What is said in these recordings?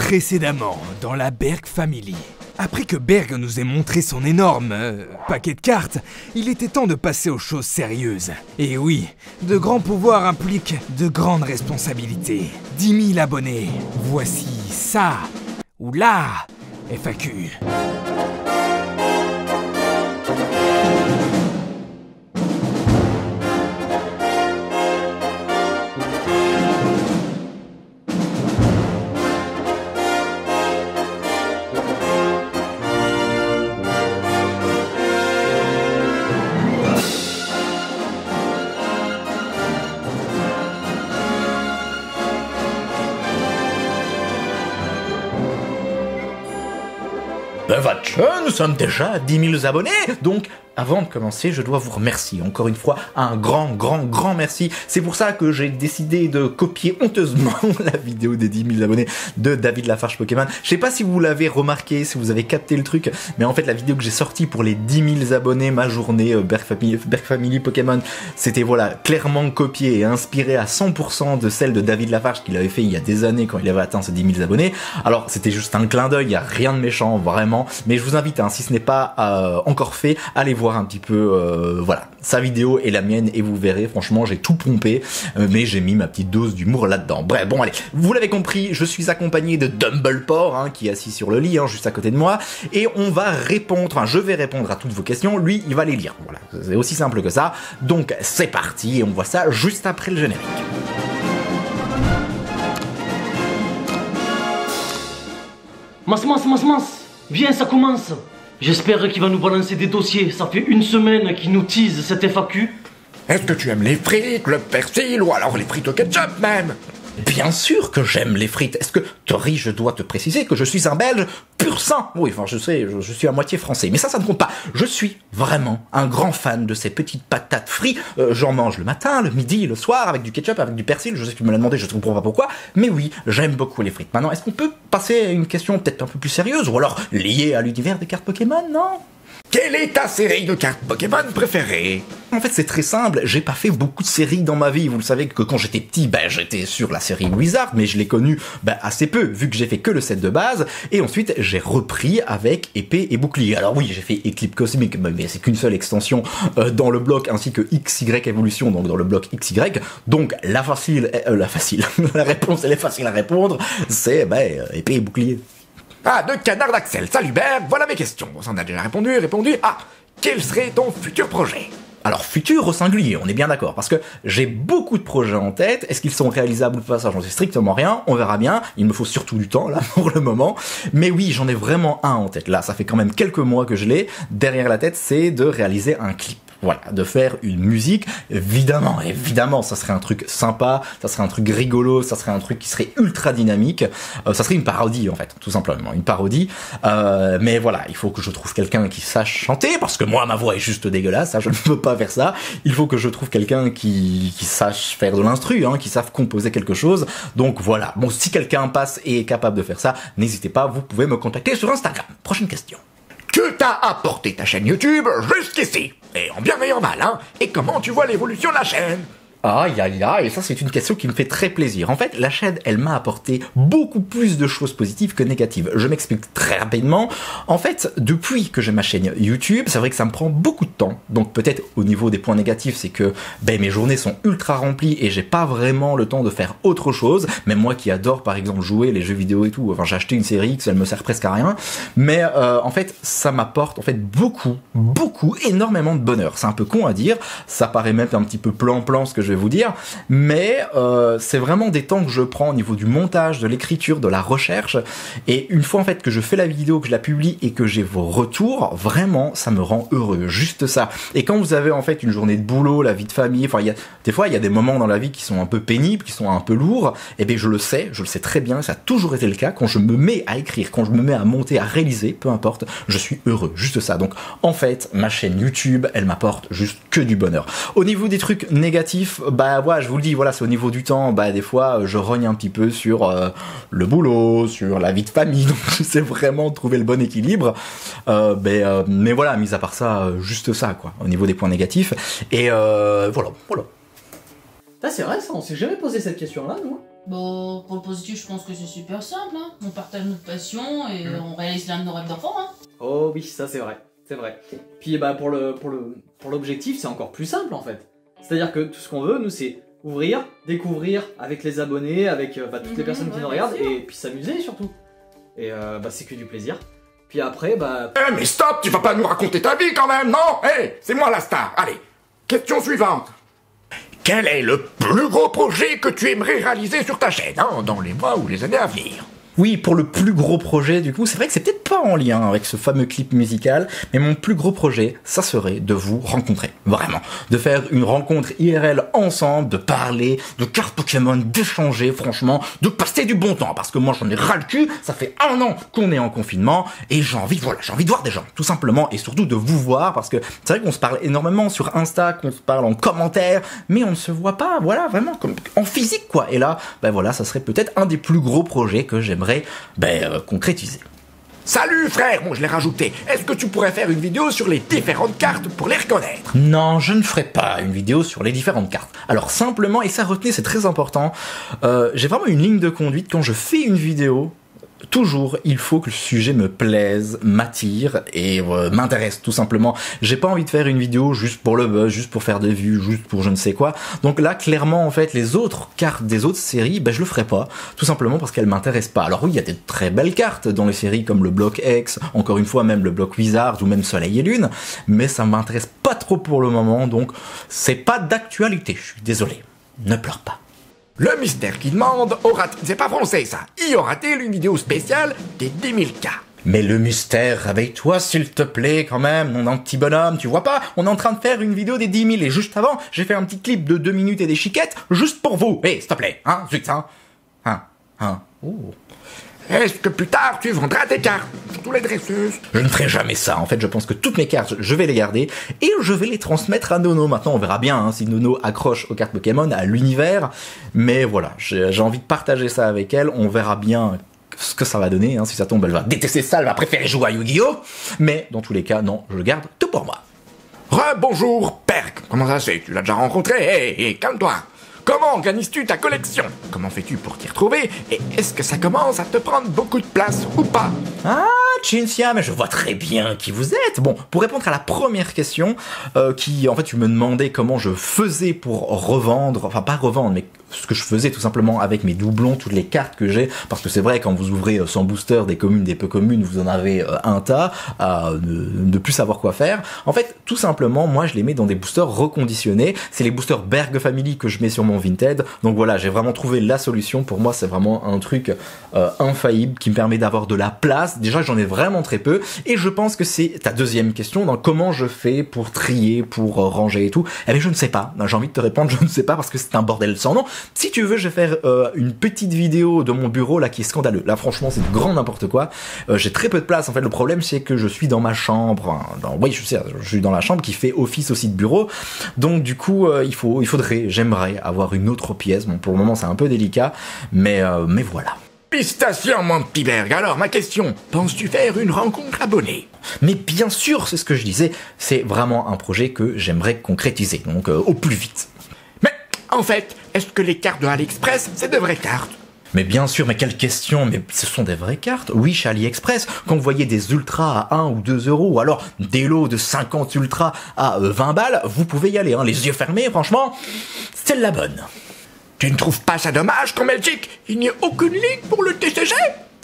Précédemment, dans la Berg Family. Après que Berg nous ait montré son énorme paquet de cartes, il était temps de passer aux choses sérieuses. Et oui, de grands pouvoirs impliquent de grandes responsabilités. 10 000 abonnés, voici ça, ou la FAQ. Ben va nous sommes déjà à 10 000 abonnés, donc avant de commencer, je dois vous remercier encore une fois, un grand merci. C'est pour ça que j'ai décidé de copier honteusement la vidéo des 10 000 abonnés de David Lafarge Pokémon. Je sais pas si vous l'avez remarqué, si vous avez capté le truc, mais en fait la vidéo que j'ai sortie pour les 10 000 abonnés, ma journée Berg Family Pokémon, c'était voilà, clairement copié et inspiré à 100% de celle de David Lafarge qu'il avait fait il y a des années quand il avait atteint ses 10 000 abonnés. Alors c'était juste un clin d'œil, il n'y a rien de méchant vraiment, mais je vous invite, si ce n'est pas encore fait, allez voir un petit peu voilà, sa vidéo et la mienne et vous verrez, franchement j'ai tout pompé, mais j'ai mis ma petite dose d'humour là-dedans. Bref, bon allez, vous l'avez compris, je suis accompagné de Dumblepore, qui est assis sur le lit, juste à côté de moi, et on va répondre, enfin je vais répondre à toutes vos questions, lui il va les lire, voilà, c'est aussi simple que ça, donc c'est parti, et on voit ça juste après le générique. Mas, viens, ça commence. J'espère qu'il va nous balancer des dossiers, ça fait une semaine qu'il nous tease cette FAQ. Est-ce que tu aimes les frites, le persil ou alors les frites au ketchup même? Bien sûr que j'aime les frites. Est-ce que, Tori, je dois te préciser que je suis un Belge pur sang. Oui, enfin, je sais, je suis à moitié français, mais ça ne compte pas. Je suis vraiment un grand fan de ces petites patates frites. J'en mange le matin, le midi, le soir, avec du ketchup, avec du persil. Je sais que tu me l'as demandé, je ne comprends pas pourquoi, mais oui, j'aime beaucoup les frites. Maintenant, est-ce qu'on peut passer à une question peut-être un peu plus sérieuse, ou alors liée à l'univers des cartes Pokémon, non? Quelle est ta série de cartes Pokémon préférée? En fait, c'est très simple, j'ai pas fait beaucoup de séries dans ma vie. Vous le savez que quand j'étais petit, j'étais sur la série Wizard, mais je l'ai connue assez peu, vu que j'ai fait que le set de base, et ensuite j'ai repris avec épée et bouclier. Alors oui, j'ai fait Éclipse Cosmique, mais c'est qu'une seule extension dans le bloc, ainsi que XY Evolution, donc dans le bloc XY, donc la réponse elle est facile à répondre, c'est épée et bouclier. Ah, de Canard d'Axel. Salut Berg, voilà mes questions. On s'en a déjà répondu. Ah, quel serait ton futur projet? Alors, futur au singulier, on est bien d'accord, parce que j'ai beaucoup de projets en tête. Est-ce qu'ils sont réalisables ou pas? Ça, j'en sais strictement rien. On verra bien. Il me faut surtout du temps, là, pour le moment. Mais oui, j'en ai vraiment un en tête. Là, ça fait quand même quelques mois que je l'ai. Derrière la tête, c'est de réaliser un clip. Voilà, de faire une musique, évidemment, ça serait un truc sympa, ça serait un truc rigolo, ça serait un truc qui serait ultra dynamique, ça serait une parodie en fait, tout simplement, une parodie, mais voilà, il faut que je trouve quelqu'un qui sache chanter, parce que moi, ma voix est juste dégueulasse, ça, je ne peux pas faire ça, il faut que je trouve quelqu'un qui sache faire de l'instru, qui sache composer quelque chose, donc voilà, bon, si quelqu'un passe et est capable de faire ça, n'hésitez pas, vous pouvez me contacter sur Instagram. Prochaine question. Que t'a apporté ta chaîne YouTube jusqu'ici? Et en bien et en mal, Et comment tu vois l'évolution de la chaîne? Aïe, et ça c'est une question qui me fait très plaisir. En fait, la chaîne, elle m'a apporté beaucoup plus de choses positives que négatives. Je m'explique très rapidement. En fait, depuis que j'ai ma chaîne YouTube, c'est vrai que ça me prend beaucoup de temps. Donc peut-être au niveau des points négatifs, c'est que mes journées sont ultra remplies et j'ai pas vraiment le temps de faire autre chose. Même moi qui adore par exemple jouer les jeux vidéo et tout, enfin j'ai acheté une série X, elle me sert presque à rien. Mais en fait, ça m'apporte en fait énormément de bonheur. C'est un peu con à dire, ça paraît même un petit peu plan-plan ce que je vais vous dire, mais c'est vraiment des temps que je prends au niveau du montage, de l'écriture, de la recherche, et une fois en fait que je fais la vidéo, que je la publie et que j'ai vos retours, vraiment ça me rend heureux, juste ça. Et quand vous avez en fait une journée de boulot, la vie de famille, enfin des fois il y a des moments dans la vie qui sont un peu pénibles, qui sont un peu lourds, et bien je le sais très bien, ça a toujours été le cas, quand je me mets à écrire, quand je me mets à monter, à réaliser, peu importe, je suis heureux, juste ça. Donc en fait, ma chaîne YouTube, elle m'apporte juste que du bonheur. Au niveau des trucs négatifs, voilà, je vous le dis, voilà, c'est au niveau du temps, des fois, je rogne un petit peu sur le boulot, sur la vie de famille, donc j'essaie vraiment de trouver le bon équilibre, mais voilà, mis à part ça, juste ça, quoi, au niveau des points négatifs, et voilà. C'est vrai ça, on s'est jamais posé cette question-là, nous. Bon, pour le positif, je pense que c'est super simple, hein. On partage notre passion et on réalise l'un de nos rêves d'enfant, hein. Oh oui, ça c'est vrai. C'est vrai. Puis bah pour l'objectif, c'est encore plus simple en fait. C'est-à-dire que tout ce qu'on veut, nous, c'est ouvrir, découvrir avec les abonnés, avec toutes les personnes qui nous regardent, et puis s'amuser surtout. Et c'est que du plaisir. Puis après, Eh mais stop, tu vas pas nous raconter ta vie quand même, non? C'est moi la star. Allez, question suivante. Quel est le plus gros projet que tu aimerais réaliser sur ta chaîne, hein, dans les mois ou les années à venir? Oui, pour le plus gros projet, du coup, c'est vrai que c'est peut-être pas en lien avec ce fameux clip musical, mais mon plus gros projet, ça serait de vous rencontrer, vraiment. De faire une rencontre IRL ensemble, de parler, de cartes Pokémon, d'échanger, franchement, de passer du bon temps, parce que moi j'en ai ras le cul, ça fait 1 an qu'on est en confinement, et j'ai envie de voir des gens, tout simplement, et surtout de vous voir, parce que c'est vrai qu'on se parle énormément sur Insta, qu'on se parle en commentaire, mais on ne se voit pas, voilà, vraiment, comme en physique, quoi. Et là, voilà, ça serait peut-être un des plus gros projets que j'aimerais concrétiser. Salut frère, bon je l'ai rajouté. Est-ce que tu pourrais faire une vidéo sur les différentes cartes pour les reconnaître? Non, je ne ferai pas une vidéo sur les différentes cartes. Alors simplement, et ça retenez, c'est très important, j'ai vraiment une ligne de conduite quand je fais une vidéo. Toujours, il faut que le sujet me plaise, m'attire et m'intéresse tout simplement. J'ai pas envie de faire une vidéo juste pour le buzz, juste pour faire des vues, juste pour je ne sais quoi. Donc là, clairement, en fait, les autres cartes des autres séries, je le ferai pas. Tout simplement parce qu'elles m'intéressent pas. Alors oui, il y a des très belles cartes dans les séries comme le bloc X, encore une fois même le bloc Wizard ou même Soleil et Lune, mais ça m'intéresse pas trop pour le moment, donc c'est pas d'actualité, je suis désolé. Ne pleure pas. Le mystère qui demande, c'est pas français ça, y aura-t-il une vidéo spéciale des 10 000 cas? Mais le mystère, réveille-toi s'il te plaît quand même, mon petit bonhomme, tu vois pas? On est en train de faire une vidéo des 10 000 et juste avant, j'ai fait un petit clip de 2 minutes et des chiquettes juste pour vous. S'il te plaît, zut, Oh. Est-ce que plus tard tu vendras tes cartes, surtout les dresseuses? Je ne ferai jamais ça, en fait je pense que toutes mes cartes, je vais les garder et je vais les transmettre à Nono. Maintenant on verra bien si Nono accroche aux cartes Pokémon, à l'univers, mais voilà, j'ai envie de partager ça avec elle, on verra bien ce que ça va donner, si ça tombe elle va détester ça, elle va préférer jouer à Yu-Gi-Oh! Mais dans tous les cas, non, je le garde tout pour moi. Rebonjour, Perk, comment ça c'est? Tu l'as déjà rencontré? Calme-toi. Comment organises-tu ta collection? Comment fais-tu pour t'y retrouver? Et est-ce que ça commence à te prendre beaucoup de place ou pas? Cinzia, mais je vois très bien qui vous êtes. Bon, pour répondre à la première question, qui en fait tu me demandais comment je faisais pour revendre, enfin pas revendre, mais ce que je faisais tout simplement avec mes doublons, toutes les cartes que j'ai, parce que c'est vrai quand vous ouvrez 100 boosters, des communes, des peu communes, vous en avez un tas à ne plus savoir quoi faire. En fait, tout simplement, moi je les mets dans des boosters reconditionnés. C'est les boosters Berg Family que je mets sur mon Vinted. Donc voilà, j'ai vraiment trouvé la solution. Pour moi, c'est vraiment un truc infaillible qui me permet d'avoir de la place. Déjà, j'en ai vraiment très peu. Et je pense que c'est ta deuxième question, dans comment je fais pour trier, pour ranger et tout. Eh bien, je ne sais pas. J'ai envie de te répondre, je ne sais pas parce que c'est un bordel sans nom. Si tu veux, je vais faire une petite vidéo de mon bureau là qui est scandaleux. Là, franchement, c'est grand n'importe quoi. J'ai très peu de place. En fait, le problème, c'est que je suis dans ma chambre. Oui, je suis dans la chambre qui fait office aussi de bureau. Donc, du coup, j'aimerais avoir une autre pièce. Bon, pour le moment, c'est un peu délicat, mais voilà. Félicitations, mon petit Berg. Alors, ma question, penses-tu faire une rencontre abonnée? Mais bien sûr, c'est ce que je disais. C'est vraiment un projet que j'aimerais concrétiser. Donc, au plus vite. Mais, en fait, est-ce que les cartes de AliExpress, c'est de vraies cartes? Mais bien sûr, mais quelle question, mais ce sont des vraies cartes. Oui, chez AliExpress, quand vous voyez des ultras à 1 ou 2 euros, ou alors des lots de 50 ultras à 20 balles, vous pouvez y aller, les yeux fermés, franchement, c'est la bonne. Tu ne trouves pas ça dommage qu'en Belgique, il n'y ait aucune ligue pour le TCG?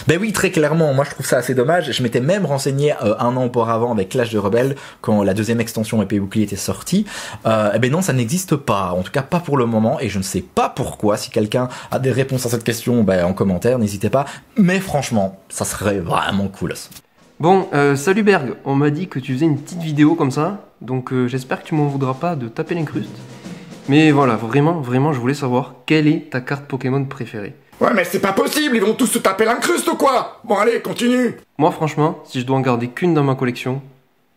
Ben oui, très clairement, moi je trouve ça assez dommage. Je m'étais même renseigné 1 an auparavant avec Clash de Rebelle, quand la deuxième extension épée bouclier était sortie. Non, ça n'existe pas, en tout cas pas pour le moment, et je ne sais pas pourquoi. Si quelqu'un a des réponses à cette question, en commentaire, n'hésitez pas. Mais franchement, ça serait vraiment cool. Bon, salut Berg, on m'a dit que tu faisais une petite vidéo comme ça, donc j'espère que tu m'en voudras pas de taper l'incruste. Mais voilà, vraiment, je voulais savoir, quelle est ta carte Pokémon préférée? Ouais, mais c'est pas possible, ils vont tous se taper l'incruste ou quoi? Bon, allez, continue. Moi, franchement, si je dois en garder qu'une dans ma collection,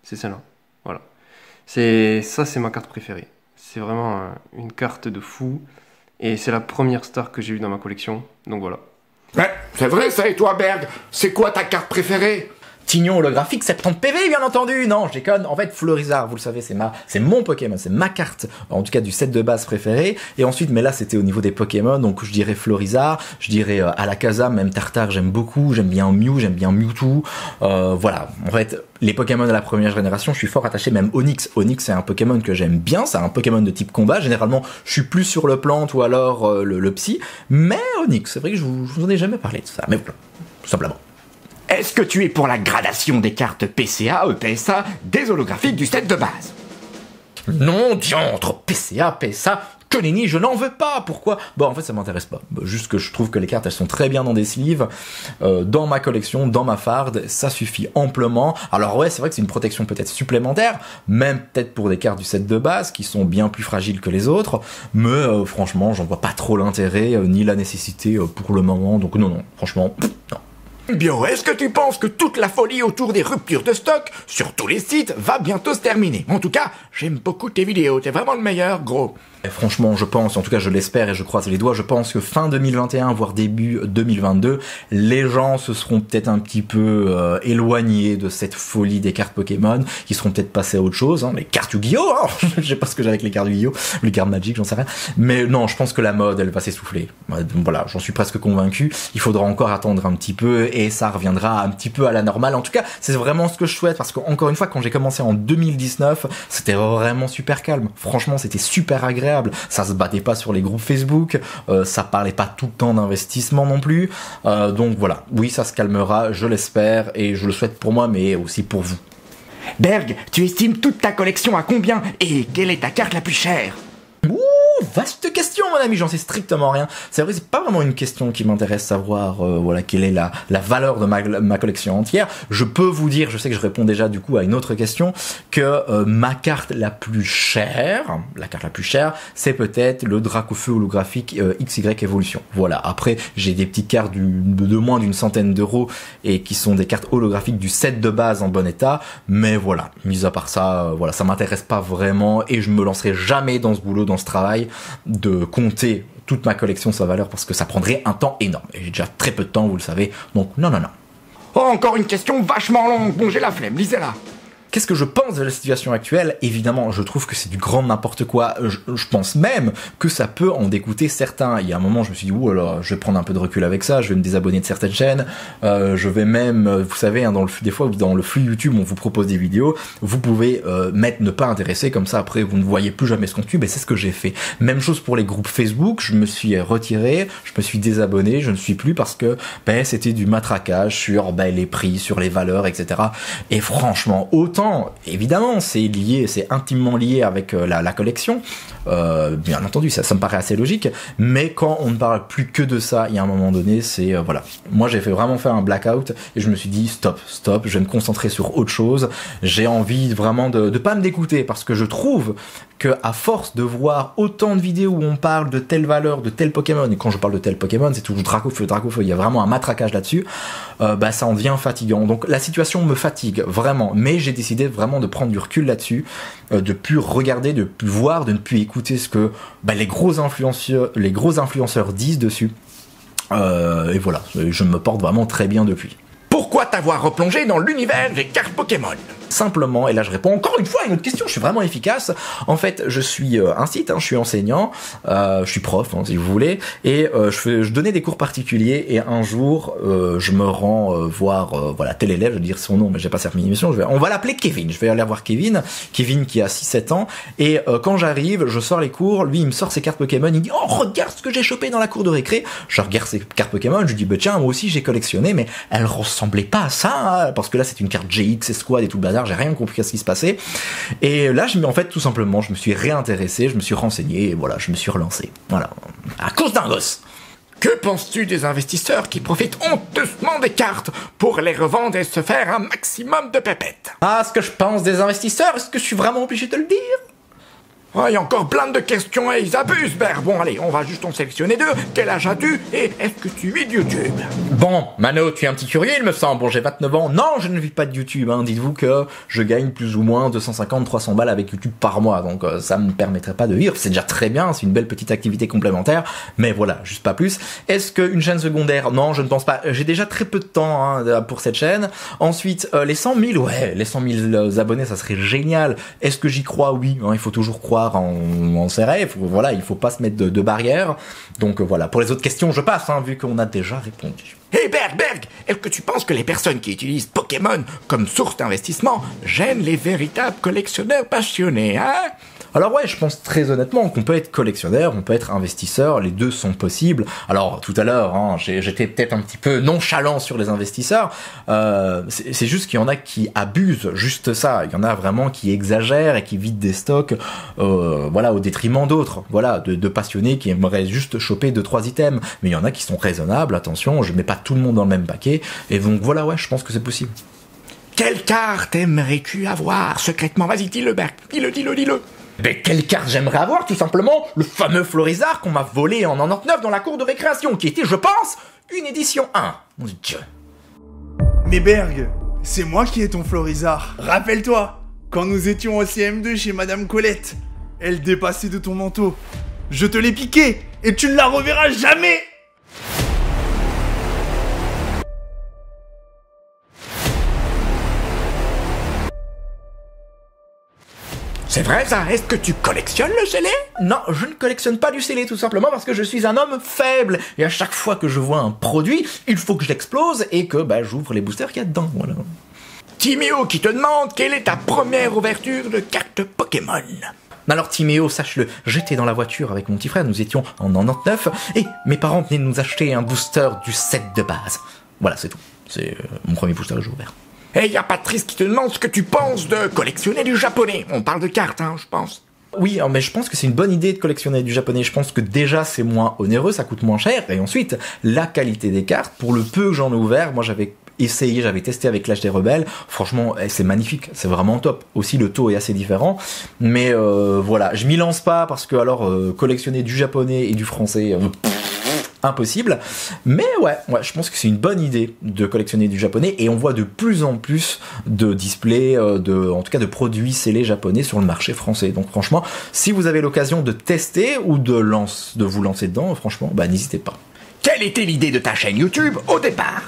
c'est celle-là. Voilà. C'est ma carte préférée. C'est vraiment une carte de fou. Et c'est la première star que j'ai eue dans ma collection. Donc voilà. Mais c'est vrai ça, et toi, Berg? C'est quoi ta carte préférée? Tignon holographique 70 PV, bien entendu. Non, je déconne. En fait, Florizard, vous le savez, c'est mon Pokémon, c'est ma carte, en tout cas du set de base préféré. Et ensuite, mais là, c'était au niveau des Pokémon, donc je dirais Florizard, je dirais Alakazam, même Tartare, j'aime beaucoup. J'aime bien Mew, j'aime bien Mewtwo. Voilà. En fait, les Pokémon de la première génération, je suis fort attaché. Même Onix. Onix, c'est un Pokémon que j'aime bien. C'est un Pokémon de type combat. Généralement, je suis plus sur le plante ou alors le psy. Mais Onix, c'est vrai que je vous en ai jamais parlé de ça. Mais voilà, tout simplement. Est-ce que tu es pour la gradation des cartes PCA, PSA, des holographiques du set de base? Non, diantre, PCA, PSA, que nenni, je n'en veux pas. Pourquoi? Bon, en fait, ça m'intéresse pas. Juste que je trouve que les cartes, elles sont très bien dans des sleeves, dans ma collection, dans ma farde, ça suffit amplement. Alors ouais, c'est vrai que c'est une protection peut-être supplémentaire, même peut-être pour des cartes du set de base, qui sont bien plus fragiles que les autres, mais franchement, j'en vois pas trop l'intérêt, ni la nécessité pour le moment, donc non, franchement, non. Bio, est-ce que tu penses que toute la folie autour des ruptures de stock sur tous les sites va bientôt se terminer? En tout cas, j'aime beaucoup tes vidéos, t'es vraiment le meilleur, gros. Et franchement, je pense, en tout cas je l'espère et je croise les doigts, je pense que fin 2021, voire début 2022, les gens se seront peut-être un petit peu éloignés de cette folie des cartes Pokémon, qui seront peut-être passés à autre chose, hein, les cartes Yu-Gi-Oh! Hein, je sais pas ce que j'ai avec les cartes Yu-Gi-Oh! Les cartes Magic, j'en sais rien. Mais non, je pense que la mode, elle va s'essouffler. Voilà, j'en suis presque convaincu. Il faudra encore attendre un petit peu et ça reviendra un petit peu à la normale. En tout cas, c'est vraiment ce que je souhaite parce qu'encore une fois, quand j'ai commencé en 2019, c'était vraiment super calme. Franchement, c'était super agréable. Ça se battait pas sur les groupes Facebook, ça parlait pas tout le temps d'investissement non plus. Donc voilà, oui, ça se calmera, je l'espère et je le souhaite pour moi, mais aussi pour vous. Berg, tu estimes toute ta collection à combien? Et quelle est ta carte la plus chère? Vaste question, mon ami, j'en sais strictement rien. C'est vrai, c'est pas vraiment une question qui m'intéresse savoir, voilà, quelle est la valeur de ma collection entière. Je peux vous dire, je sais que je réponds déjà du coup à une autre question, que ma carte la plus chère, c'est peut-être le Dracofeu holographique XY Evolution. Voilà. Après, j'ai des petites cartes de moins d'une centaine d'euros et qui sont des cartes holographiques du set de base en bon état. Mais voilà, mis à part ça, voilà, ça m'intéresse pas vraiment et je me lancerai jamais dans ce boulot, dans ce travail, de compter toute ma collection, sa valeur, parce que ça prendrait un temps énorme. Et j'ai déjà très peu de temps, vous le savez, donc non. Oh, encore une question vachement longue, bon j'ai la flemme, lisez-la. Qu'est-ce que je pense de la situation actuelle? Évidemment, je trouve que c'est du grand n'importe quoi. Je pense même que ça peut en dégoûter certains. Il y a un moment, je me suis dit, ouh, alors, je vais prendre un peu de recul avec ça, je vais me désabonner de certaines chaînes. Je vais même, vous savez, hein, des fois, dans le flux YouTube, on vous propose des vidéos, vous pouvez mettre ne pas intéresser, comme ça, après, vous ne voyez plus jamais ce contenu. Ben, c'est ce que j'ai fait. Même chose pour les groupes Facebook, je me suis retiré, je me suis désabonné, je ne suis plus parce que c'était du matraquage sur les prix, sur les valeurs, etc. Et franchement, autant évidemment, c'est intimement lié avec la collection. Bien entendu, ça me paraît assez logique. Mais quand on ne parle plus que de ça, il y a un moment donné, c'est voilà. Moi, j'ai vraiment fait un blackout et je me suis dit stop. Je vais me concentrer sur autre chose. J'ai envie vraiment de pas me dégoûter parce que je trouve que à force de voir autant de vidéos où on parle de telle valeur, de tel Pokémon, et quand je parle de tel Pokémon, c'est toujours Dracofeu, il y a vraiment un matraquage là-dessus. Ça en devient fatigant. Donc la situation me fatigue vraiment. Mais j'ai décidé vraiment de prendre du recul là-dessus, de plus regarder, de plus voir, de ne plus écouter ce que les gros influenceurs disent dessus. Et voilà, je me porte vraiment très bien depuis. Pourquoi t'avoir replongé dans l'univers des cartes Pokémon? Simplement, et là je réponds encore une fois à une autre question, je suis vraiment efficace. En fait, je suis un site, je suis enseignant, je suis prof, si vous voulez, et je donnais des cours particuliers, et un jour, je me rends voir tel élève, je vais dire son nom, mais j'ai pas servi l'émission, on va l'appeler Kevin, je vais aller voir Kevin qui a 6-7 ans, et quand j'arrive, je sors les cours, lui il me sort ses cartes Pokémon, il dit « Oh, regarde ce que j'ai chopé dans la cour de récré !» Je regarde ses cartes Pokémon, je lui dis « Tiens, moi aussi j'ai collectionné, mais elle ressemblait pas à ça, parce que là c'est une carte GX, Esquad et tout le bazar, j'ai rien compris à ce qui se passait. Et là, en fait, tout simplement, je me suis réintéressé, je me suis renseigné, et voilà, je me suis relancé. Voilà. À cause d'un gosse. Que penses-tu des investisseurs qui profitent honteusement des cartes pour les revendre et se faire un maximum de pépettes? Ah, ce que je pense des investisseurs, est-ce que je suis vraiment obligé de le dire? Oh, il y a encore plein de questions et ils abusent, Berg. Bon, allez, on va juste en sélectionner 2. Quel âge as-tu et est-ce que tu vis de YouTube? Bon, Mano, tu es un petit curieux, il me semble. Bon, j'ai 29 ans. Non, je ne vis pas de YouTube, hein. Dites-vous que je gagne plus ou moins 250-300 balles avec YouTube par mois. Donc, ça me permettrait pas de vivre. C'est déjà très bien, c'est une belle petite activité complémentaire. Mais voilà, juste pas plus. Est-ce qu'une chaîne secondaire? Non, je ne pense pas. J'ai déjà très peu de temps hein, pour cette chaîne. Ensuite, les 100 000, ouais, les 100 000 abonnés, ça serait génial. Est-ce que j'y crois? Oui, hein, il faut toujours croire en ses rêves, voilà, il faut pas se mettre de barrières. Donc voilà, pour les autres questions, je passe, hein, vu qu'on a déjà répondu. Hé Berg, est-ce que tu penses que les personnes qui utilisent Pokémon comme source d'investissement gênent les véritables collectionneurs passionnés, hein? Alors ouais, je pense très honnêtement qu'on peut être collectionneur, on peut être investisseur, les deux sont possibles. Alors tout à l'heure, hein, j'étais peut-être un petit peu nonchalant sur les investisseurs, c'est juste qu'il y en a qui abusent, juste ça, il y en a vraiment qui exagèrent et qui vident des stocks voilà, au détriment d'autres, voilà, de passionnés qui aimeraient juste choper 2-3 items, mais il y en a qui sont raisonnables, attention, je mets pas tout le monde dans le même paquet, et donc voilà, ouais, je pense que c'est possible. Quelle carte aimerais-tu avoir secrètement? Vas-y, dis-le Berg, dis-le. Mais quelle carte j'aimerais avoir, tout simplement? Le fameux Florizard qu'on m'a volé en 99 dans la cour de récréation, qui était, je pense, une édition 1. Mon Dieu. Mais Berg, c'est moi qui ai ton Florizard. Rappelle-toi, quand nous étions au CM2 chez Madame Colette, elle dépassait de ton manteau. Je te l'ai piqué, et tu ne la reverras jamais! C'est vrai ça? Est-ce que tu collectionnes le scellé? Non, je ne collectionne pas du scellé, tout simplement parce que je suis un homme faible. Et à chaque fois que je vois un produit, il faut que je l'explose et que j'ouvre les boosters qu'il y a dedans, voilà. Timéo qui te demande quelle est ta première ouverture de carte Pokémon. Alors Timéo, sache-le, j'étais dans la voiture avec mon petit frère, nous étions en 99, et mes parents venaient de nous acheter un booster du set de base. Voilà, c'est tout. C'est mon premier booster que j'ai ouvert. Et y a Patrice qui te demande ce que tu penses de collectionner du japonais. On parle de cartes, hein, je pense. Oui, mais je pense que c'est une bonne idée de collectionner du japonais. Je pense que déjà c'est moins onéreux, ça coûte moins cher. Et ensuite, la qualité des cartes, pour le peu que j'en ai ouvert, moi j'avais essayé, j'avais testé avec l'âge des rebelles. Franchement, c'est magnifique, c'est vraiment top. Aussi, le taux est assez différent. Mais voilà, je m'y lance pas parce que alors collectionner du japonais et du français... impossible, mais ouais, je pense que c'est une bonne idée de collectionner du japonais et on voit de plus en plus de displays, en tout cas de produits scellés japonais sur le marché français. Donc franchement, si vous avez l'occasion de tester ou de vous lancer dedans, franchement, n'hésitez pas. Quelle était l'idée de ta chaîne YouTube au départ?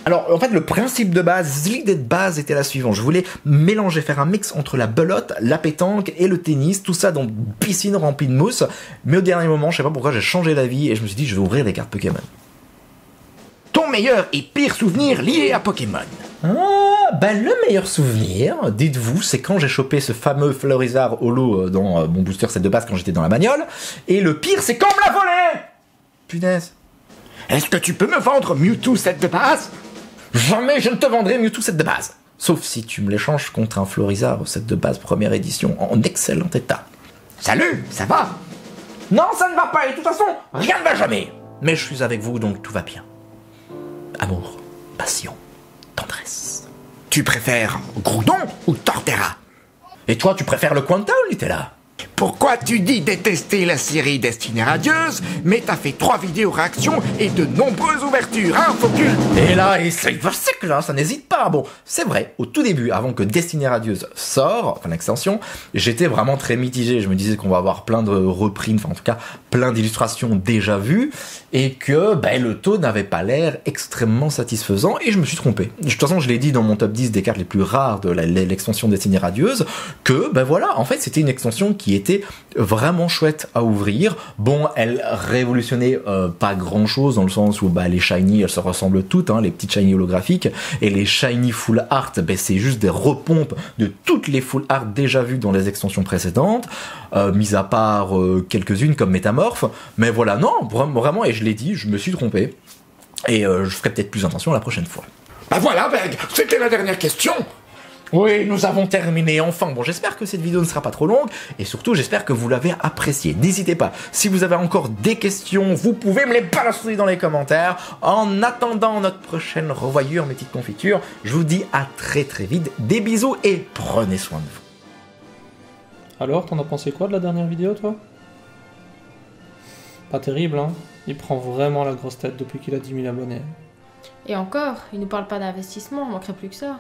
Alors, en fait, le principe de base, l'idée de base était la suivante. Je voulais mélanger, faire un mix entre la belote, la pétanque et le tennis, tout ça dans une piscine remplie de mousse. Mais au dernier moment, je sais pas pourquoi, j'ai changé d'avis et je me suis dit, je vais ouvrir des cartes Pokémon. Ton meilleur et pire souvenir lié à Pokémon? Le meilleur souvenir, dites-vous, c'est quand j'ai chopé ce fameux Florizard holo dans mon booster set de base quand j'étais dans la bagnole. Et le pire, c'est quand on me l'a volé! Punaise. Est-ce que tu peux me vendre Mewtwo set de base? Jamais je ne te vendrai Mewtwo set de base. Sauf si tu me l'échanges contre un Florizard set de base première édition en excellent état. Salut, ça va? Non, ça ne va pas, et de toute façon, rien ne va jamais. Mais je suis avec vous, donc tout va bien. Amour, passion, tendresse. Tu préfères Groudon ou Torterra? Et toi, tu préfères le Quanta ou Nutella? Pourquoi tu dis détester la série Destinée Radieuse, mais t'as fait 3 vidéos réactions et de nombreuses ouvertures, hein, Focus? Et là, c'est là, ça n'hésite pas. Bon, c'est vrai, au tout début, avant que Destinée Radieuse sort, enfin l'extension, j'étais vraiment très mitigé. Je me disais qu'on va avoir plein de reprints, enfin en tout cas, plein d'illustrations déjà vues, et que le taux n'avait pas l'air extrêmement satisfaisant, et je me suis trompé. De toute façon, je l'ai dit dans mon top 10 des cartes les plus rares de l'extension Destinée Radieuse, que, voilà, en fait, c'était une extension qui était vraiment chouette à ouvrir. Bon, elle révolutionnait pas grand chose dans le sens où les shiny elles se ressemblent toutes, hein, les petites shiny holographiques, et les shiny full art c'est juste des repompes de toutes les full art déjà vues dans les extensions précédentes, mis à part quelques-unes comme Métamorphe, mais voilà, non, vraiment, et je l'ai dit, je me suis trompé, et je ferai peut-être plus attention la prochaine fois. Voilà Berg, c'était la dernière question. Oui, nous avons terminé enfin. Bon, j'espère que cette vidéo ne sera pas trop longue, et surtout, j'espère que vous l'avez appréciée. N'hésitez pas, si vous avez encore des questions, vous pouvez me les balancer dans les commentaires. En attendant notre prochaine revoyure, mes petites confitures, je vous dis à très très vite. Des bisous et prenez soin de vous. Alors, t'en as pensé quoi de la dernière vidéo, toi? Pas terrible, hein? Il prend vraiment la grosse tête depuis qu'il a 10 000 abonnés. Et encore, il nous parle pas d'investissement, on manquerait plus que ça.